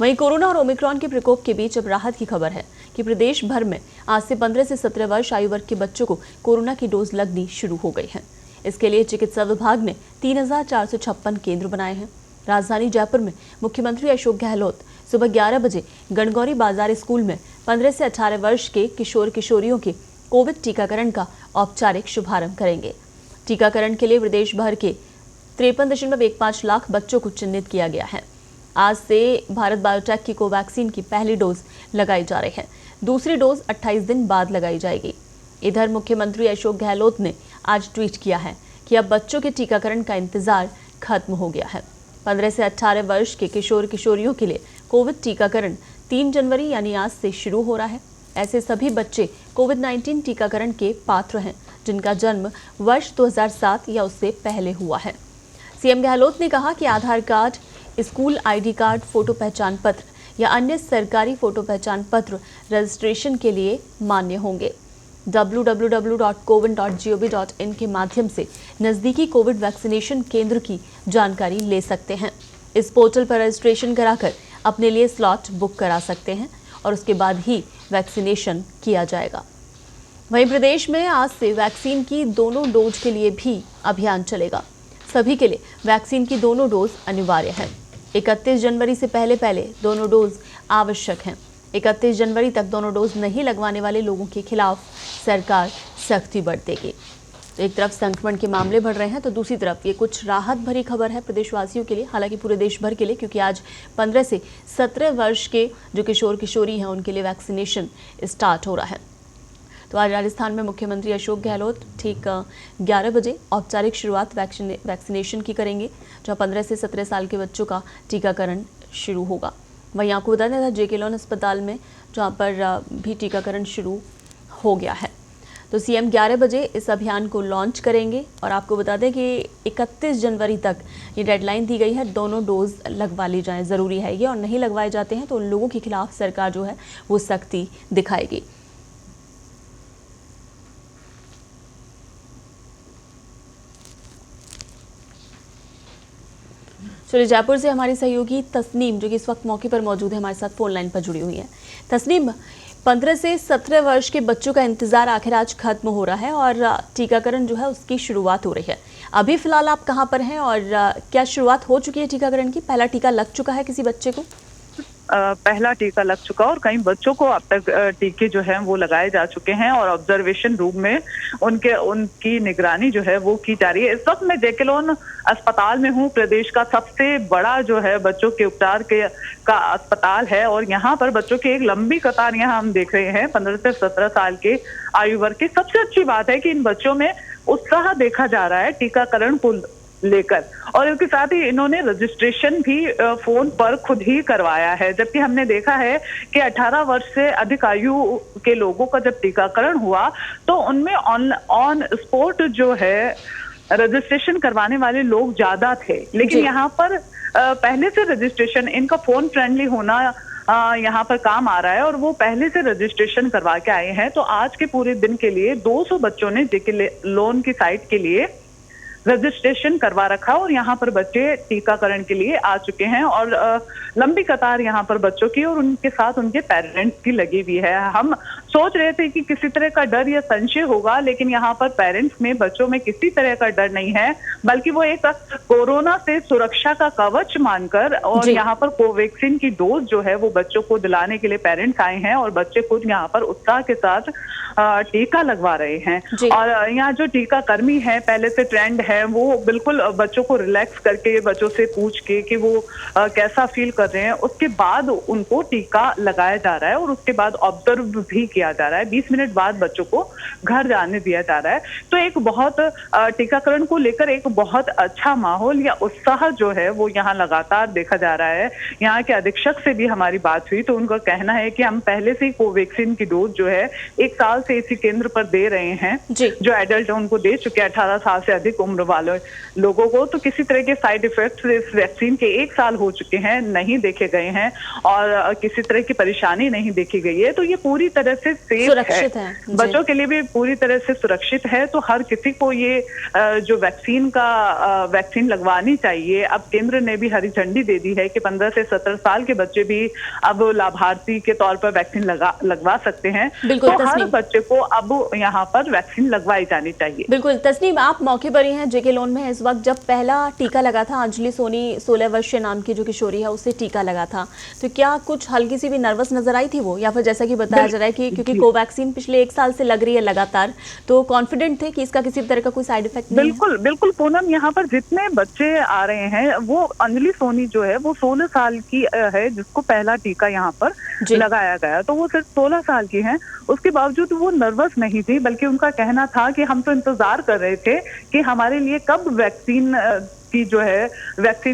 वहीं कोरोना और ओमिक्रॉन के प्रकोप के बीच अब राहत की खबर है कि प्रदेश भर में आज से 15 से 17 वर्ष आयु वर्ग के बच्चों को कोरोना की डोज लगनी शुरू हो गई है। इसके लिए चिकित्सा विभाग ने 3,456 केंद्र बनाए हैं। राजधानी जयपुर में मुख्यमंत्री अशोक गहलोत सुबह 11 बजे गणगौरी बाजार स्कूल में 15 से 18 वर्ष के किशोर किशोरियों के कोविड टीकाकरण का औपचारिक शुभारंभ करेंगे। टीकाकरण के लिए प्रदेश भर के 53.15 लाख बच्चों को चिन्हित किया गया है। आज से भारत बायोटेक की कोवैक्सीन की पहली डोज लगाई जा रही है। दूसरी डोज 28 दिन बाद लगाई जाएगी। इधर मुख्यमंत्री अशोक गहलोत ने आज ट्वीट किया है कि अब बच्चों के टीकाकरण का इंतजार खत्म हो गया है। 15 से 18 वर्ष के किशोर किशोरियों के लिए कोविड टीकाकरण 3 जनवरी यानी आज से शुरू हो रहा है। ऐसे सभी बच्चे कोविड-19 टीकाकरण के पात्र हैं जिनका जन्म वर्ष 2007 या उससे पहले हुआ है। सीएम गहलोत ने कहा कि Aadhaar card, school ID card, photo पहचान पत्र या अन्य सरकारी फोटो पहचान पत्र रजिस्ट्रेशन के लिए मान्य होंगे। www.cowin.gov.in के माध्यम से नजदीकी कोविड वैक्सीनेशन केंद्र की जानकारी ले सकते हैं। इस पोर्टल पर रजिस्ट्रेशन कराकर अपने लिए स्लॉट बुक करा सकते हैं और उसके बाद ही वैक्सीनेशन किया जाएगा। वहीं प्रदेश में आज से वैक्सीन की दोनों डोज के लिए भी अभियान चलेगा। सभी के लिए वैक्सीन की दोनों डोज अनिवार्य है। 31 जनवरी से पहले दोनों डोज आवश्यक हैं। 31 जनवरी तक दोनों डोज नहीं लगवाने वाले लोगों के खिलाफ सरकार सख्ती बरतेगी। तो एक तरफ संक्रमण के मामले बढ़ रहे हैं तो दूसरी तरफ ये कुछ राहत भरी खबर है प्रदेशवासियों के लिए, हालांकि पूरे देश भर के लिए, क्योंकि आज 15 से 17 वर्ष के जो किशोर किशोरी हैं उनके लिए वैक्सीनेशन स्टार्ट हो रहा है। तो आज राजस्थान में मुख्यमंत्री अशोक गहलोत ठीक 11 बजे औपचारिक शुरुआत वैक्सीनेशन की करेंगे, जहां 15 से 17 साल के बच्चों का टीकाकरण शुरू होगा। वहीं आपको बता दें जेके लोन अस्पताल में जहां पर भी टीकाकरण शुरू हो गया है। तो सीएम 11 बजे इस अभियान को लॉन्च करेंगे और आपको बता दें कि 31 जनवरी तक ये डेडलाइन दी गई है। दोनों डोज लगवा ली जाएं, ज़रूरी है ये, और नहीं लगवाए जाते हैं तो उन लोगों के खिलाफ सरकार जो है वो सख्ती दिखाएगी। चलिए जयपुर से हमारी सहयोगी तस्नीम जो कि इस वक्त मौके पर मौजूद है हमारे साथ फोन लाइन पर जुड़ी हुई है। तस्नीम, 15 से 17 वर्ष के बच्चों का इंतजार आखिर आज खत्म हो रहा है और टीकाकरण जो है उसकी शुरुआत हो रही है। अभी फिलहाल आप कहां पर हैं और क्या शुरुआत हो चुकी है टीकाकरण की? पहला टीका लग चुका है किसी बच्चे को? पहला टीका लग चुका और कई बच्चों को अब तक टीके जो हैं वो लगाए जा चुके हैं और ऑब्जर्वेशन रूम में उनकी निगरानी जो है वो की जा रही है। इस वक्त मैं जेके लोन अस्पताल में हूँ। प्रदेश का सबसे बड़ा जो है बच्चों के उपचार का अस्पताल है और यहाँ पर बच्चों की एक लंबी कतार यहाँ हम देख रहे हैं 15 से 17 साल के आयु वर्ग की। सबसे अच्छी बात है कि इन बच्चों में उत्साह देखा जा रहा है टीकाकरण को लेकर और इसके साथ ही इन्होंने रजिस्ट्रेशन भी फोन पर खुद ही करवाया है। जबकि हमने देखा है कि 18 वर्ष से अधिक आयु के लोगों का जब टीकाकरण हुआ तो उनमें ऑन स्पॉट जो है रजिस्ट्रेशन करवाने वाले लोग ज्यादा थे, लेकिन यहाँ पर पहले से रजिस्ट्रेशन, इनका फोन फ्रेंडली होना यहाँ पर काम आ रहा है और वो पहले से रजिस्ट्रेशन करवा के आए हैं। तो आज के पूरे दिन के लिए 200 बच्चों ने जेके लोन की साइट के लिए रजिस्ट्रेशन करवा रखा और यहाँ पर बच्चे टीकाकरण के लिए आ चुके हैं और लंबी कतार यहाँ पर बच्चों की और उनके साथ उनके पेरेंट्स की लगी हुई है। हम सोच रहे थे कि किसी तरह का डर या संशय होगा, लेकिन यहाँ पर पेरेंट्स में, बच्चों में किसी तरह का डर नहीं है, बल्कि वो एक कोरोना से सुरक्षा का कवच मानकर और यहाँ पर कोवैक्सीन की डोज जो है वो बच्चों को दिलाने के लिए पेरेंट्स आए हैं और बच्चे खुद यहाँ पर उत्साह के साथ टीका लगवा रहे हैं। और यहाँ जो टीका कर्मी है, पहले से ट्रेंड है, वो बिल्कुल बच्चों को रिलैक्स करके, बच्चों से पूछ के कि वो कैसा फील कर रहे हैं, उसके बाद उनको टीका लगाया जा रहा है और उसके बाद ऑब्जर्व भी किया जा रहा है। 20 मिनट बाद बच्चों को घर जाने दिया जा रहा है। तो एक बहुत टीकाकरण को लेकर एक बहुत अच्छा माहौल या उत्साह जो है वो यहाँ लगातार देखा जा रहा है। यहाँ के अधीक्षक से भी हमारी बात हुई तो उनका कहना है कि हम पहले से ही कोवैक्सीन की डोज जो है 1 साल से इसी केंद्र पर दे रहे हैं। जो एडल्ट है उनको दे चुके हैं, 18 साल से अधिक उम्र उम्र वाले लोगों को तो किसी तरह के साइड इफेक्ट्स इस वैक्सीन के 1 साल हो चुके हैं, नहीं देखे गए हैं और किसी तरह की परेशानी नहीं देखी गई है। तो ये पूरी तरह से सेफ है, बच्चों के लिए भी पूरी तरह से सुरक्षित है। तो हर किसी को ये जो वैक्सीन लगवानी चाहिए। अब केंद्र ने भी हरी झंडी दे दी है कि 15 से 17 साल के बच्चे भी अब लाभार्थी के तौर पर वैक्सीन लगवा सकते हैं। तो हर बच्चे को अब यहाँ पर वैक्सीन लगवाई जानी चाहिए। बिल्कुल तस्नीम, आप मौके पर ही हैं, जेके लोन में है इस वक्त। जब पहला टीका लगा था, अंजलि सोनी 16 वर्षीय नाम की जो किशोरी है उसे टीका लगा था, तो क्या कुछ हल्की सी भी नर्वस नजर आई थी वो, या फिर जैसा कि बताया जा रहा है कि क्योंकि कोवैक्सीन पिछले 1 साल से लग रही है लगातार, तो कॉन्फिडेंट थे कि इसका किसी तरह का कोई साइड इफेक्ट नहीं? बिल्कुल पूनम, यहाँ पर जितने बच्चे आ रहे हैं वो अंजलि सोनी जो है वो 16 साल की है, जिसको पहला टीका यहाँ पर लगाया गया। तो वो सिर्फ 16 साल की हैं, उसके बावजूद वो नर्वस नहीं थी, बल्कि उनका कहना था कि हम तो इंतजार कर रहे थे कि हमारे लिए कब वैक्सीन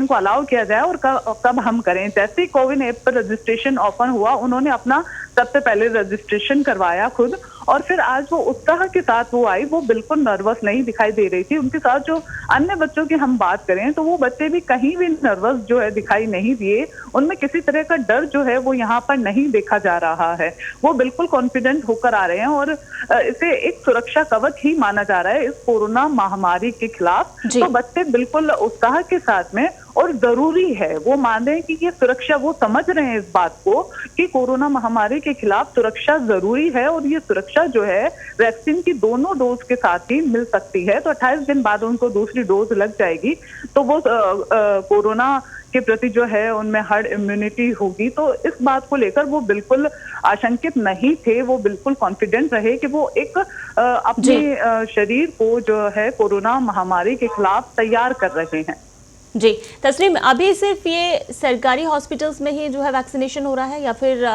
को अलाउ किया जाए और कब हम करें। जैसे ही कोविन ऐप पर रजिस्ट्रेशन ओपन हुआ, उन्होंने अपना सबसे पहले रजिस्ट्रेशन करवाया खुद, और फिर आज वो उत्साह के साथ वो आई। वो बिल्कुल नर्वस नहीं दिखाई दे रही थी। उनके साथ जो अन्य बच्चों की हम बात करें तो वो बच्चे भी कहीं भी नर्वस जो है दिखाई नहीं दिए। उनमें किसी तरह का डर जो है वो यहाँ पर नहीं देखा जा रहा है। वो बिल्कुल कॉन्फिडेंट होकर आ रहे हैं और इसे एक सुरक्षा कवच ही माना जा रहा है इस कोरोना महामारी के खिलाफ। तो बच्चे बिल्कुल उत्साह के साथ में, और जरूरी है वो माने कि ये सुरक्षा, वो समझ रहे हैं इस बात को कि कोरोना महामारी के खिलाफ सुरक्षा जरूरी है, और ये सुरक्षा जो है वैक्सीन की दोनों डोज के साथ ही मिल सकती है। तो 28 दिन बाद उनको दूसरी डोज लग जाएगी, तो वो कोरोना के प्रति जो है उनमें हर्ड इम्यूनिटी होगी। तो इस बात को लेकर वो बिल्कुल आशंकित नहीं थे, वो बिल्कुल कॉन्फिडेंट रहे कि वो एक अपने शरीर को जो है कोरोना महामारी के खिलाफ तैयार कर रहे हैं। जी तस्नीम, अभी सिर्फ ये सरकारी हॉस्पिटल्स में ही जो है वैक्सीनेशन हो रहा है, या फिर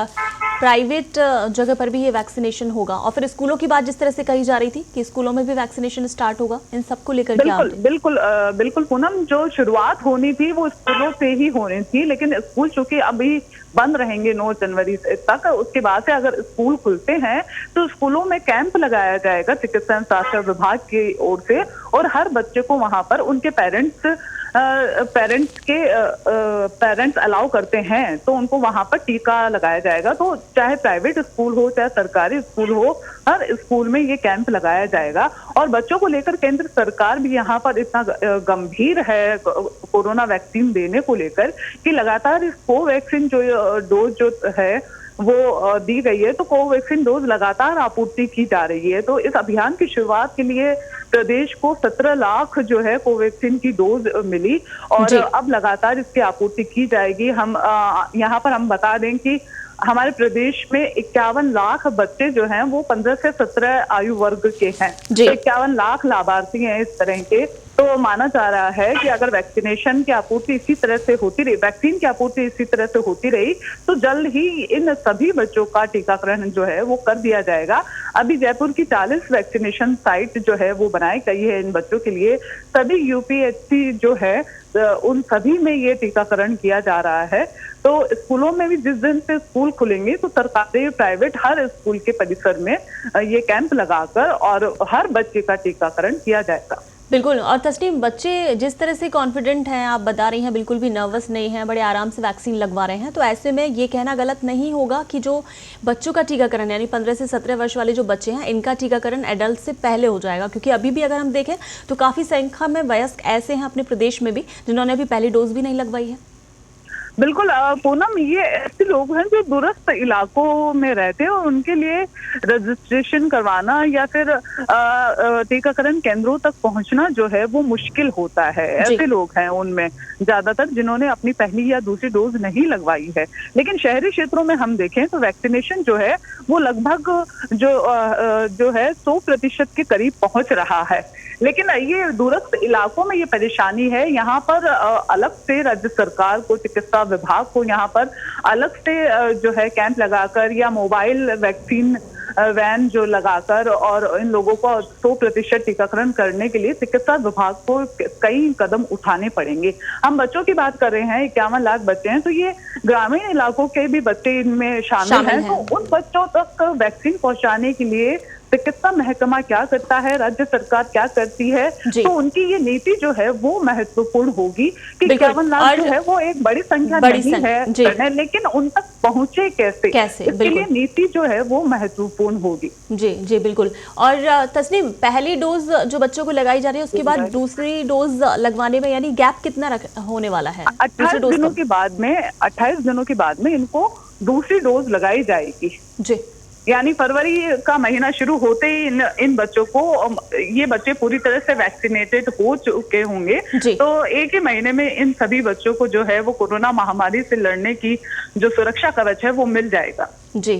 प्राइवेट जगह पर भी ये वैक्सीनेशन होगा? और फिर स्कूलों की बात जिस तरह से कही जा रही थी कि स्कूलों में भी वैक्सीनेशन स्टार्ट होगा, इन सबको लेकर क्या? बिल्कुल पूनम, जो शुरुआत होनी थी वो स्कूलों से ही होनी थी, लेकिन स्कूल चूंकि अभी बंद रहेंगे 9 जनवरी तक, उसके बाद से अगर स्कूल खुलते हैं तो स्कूलों में कैंप लगाया जाएगा चिकित्सा एवं स्वास्थ्य विभाग की ओर से, और हर बच्चे को वहां पर उनके पेरेंट्स अलाउ करते हैं तो उनको वहां पर टीका लगाया जाएगा। तो चाहे प्राइवेट स्कूल हो चाहे सरकारी स्कूल हो, हर स्कूल में ये कैंप लगाया जाएगा। और बच्चों को लेकर केंद्र सरकार भी यहाँ पर इतना गंभीर है कोरोना वैक्सीन देने को लेकर कि लगातार इस कोवैक्सीन जो डोज जो है वो दी गई है। तो कोवैक्सीन डोज लगातार आपूर्ति की जा रही है। तो इस अभियान की शुरुआत के लिए प्रदेश को 17 लाख जो है कोवैक्सीन की डोज मिली, और अब लगातार इसकी आपूर्ति की जाएगी। हम यहाँ पर हम बता दें कि हमारे प्रदेश में 51 लाख बच्चे जो हैं वो 15 से 17 आयु वर्ग के हैं। 51 लाख लाभार्थी हैं इस तरह के। तो माना जा रहा है कि अगर वैक्सीनेशन की आपूर्ति इसी तरह से होती रही, वैक्सीन की आपूर्ति इसी तरह से होती रही, तो जल्द ही इन सभी बच्चों का टीकाकरण जो है वो कर दिया जाएगा। अभी जयपुर की 40 वैक्सीनेशन साइट जो है वो बनाई गई है इन बच्चों के लिए। सभी यूपीएचसी जो है उन सभी में ये टीकाकरण किया जा रहा है। तो स्कूलों में भी जिस दिन से स्कूल खुलेंगे तो सरकारी प्राइवेट हर स्कूल के परिसर में ये कैंप लगाकर और हर बच्चे का टीकाकरण किया जाएगा। बिल्कुल। और तस्नीम, बच्चे जिस तरह से कॉन्फिडेंट हैं, आप बता रही हैं, बिल्कुल भी नर्वस नहीं हैं, बड़े आराम से वैक्सीन लगवा रहे हैं, तो ऐसे में ये कहना गलत नहीं होगा कि जो बच्चों का टीकाकरण यानी 15 से 17 वर्ष वाले जो बच्चे हैं इनका टीकाकरण एडल्ट से पहले हो जाएगा, क्योंकि अभी भी अगर हम देखें तो काफ़ी संख्या में वयस्क ऐसे हैं अपने प्रदेश में भी जिन्होंने अभी पहली डोज भी नहीं लगवाई है। बिल्कुल पूनम, ये ऐसे लोग हैं जो दूरस्थ इलाकों में रहते हैं और उनके लिए रजिस्ट्रेशन करवाना या फिर टीकाकरण केंद्रों तक पहुंचना जो है वो मुश्किल होता है। ऐसे लोग हैं उनमें ज्यादातर जिन्होंने अपनी पहली या दूसरी डोज नहीं लगवाई है। लेकिन शहरी क्षेत्रों में हम देखें तो वैक्सीनेशन जो है वो लगभग जो है 100% के करीब पहुंच रहा है। लेकिन ये दूरस्थ इलाकों में ये परेशानी है। यहाँ पर अलग से राज्य सरकार को, चिकित्सा विभाग को यहाँ पर अलग से जो है कैंप लगाकर या मोबाइल वैक्सीन वैन जो लगाकर और इन लोगों को 100% टीकाकरण करने के लिए चिकित्सा विभाग को कई कदम उठाने पड़ेंगे। हम बच्चों की बात कर रहे हैं, 51 लाख बच्चे हैं, तो ये ग्रामीण इलाकों के भी बच्चे इनमें शामिल हैं। तो उन बच्चों तक वैक्सीन पहुंचाने के लिए चिकित्सा महकमा क्या करता है, राज्य सरकार क्या करती है, जी। तो उनकी ये नीति जो है वो महत्वपूर्ण होगी कि बिल्कुल। 51 लाख और जो है वो एक बड़ी संख्या नहीं जी। है, लेकिन उन तक पहुंचे कैसे, इसके बिल्कुल। लिए नीति जो है वो महत्वपूर्ण होगी। जी जी बिल्कुल। और तस्नीम, पहली डोज जो बच्चों को लगाई जा रही है, उसके बाद दूसरी डोज लगवाने में यानी गैप कितना होने वाला है? 28 दिनों के बाद में 28 दिनों के बाद में इनको दूसरी डोज लगाई जाएगी जी। यानी फरवरी का महीना शुरू होते ही इन बच्चों को, ये बच्चे पूरी तरह से वैक्सीनेटेड हो चुके होंगे, तो एक ही महीने में इन सभी बच्चों को जो है वो कोरोना महामारी से लड़ने की जो सुरक्षा कवच है वो मिल जाएगा। जी।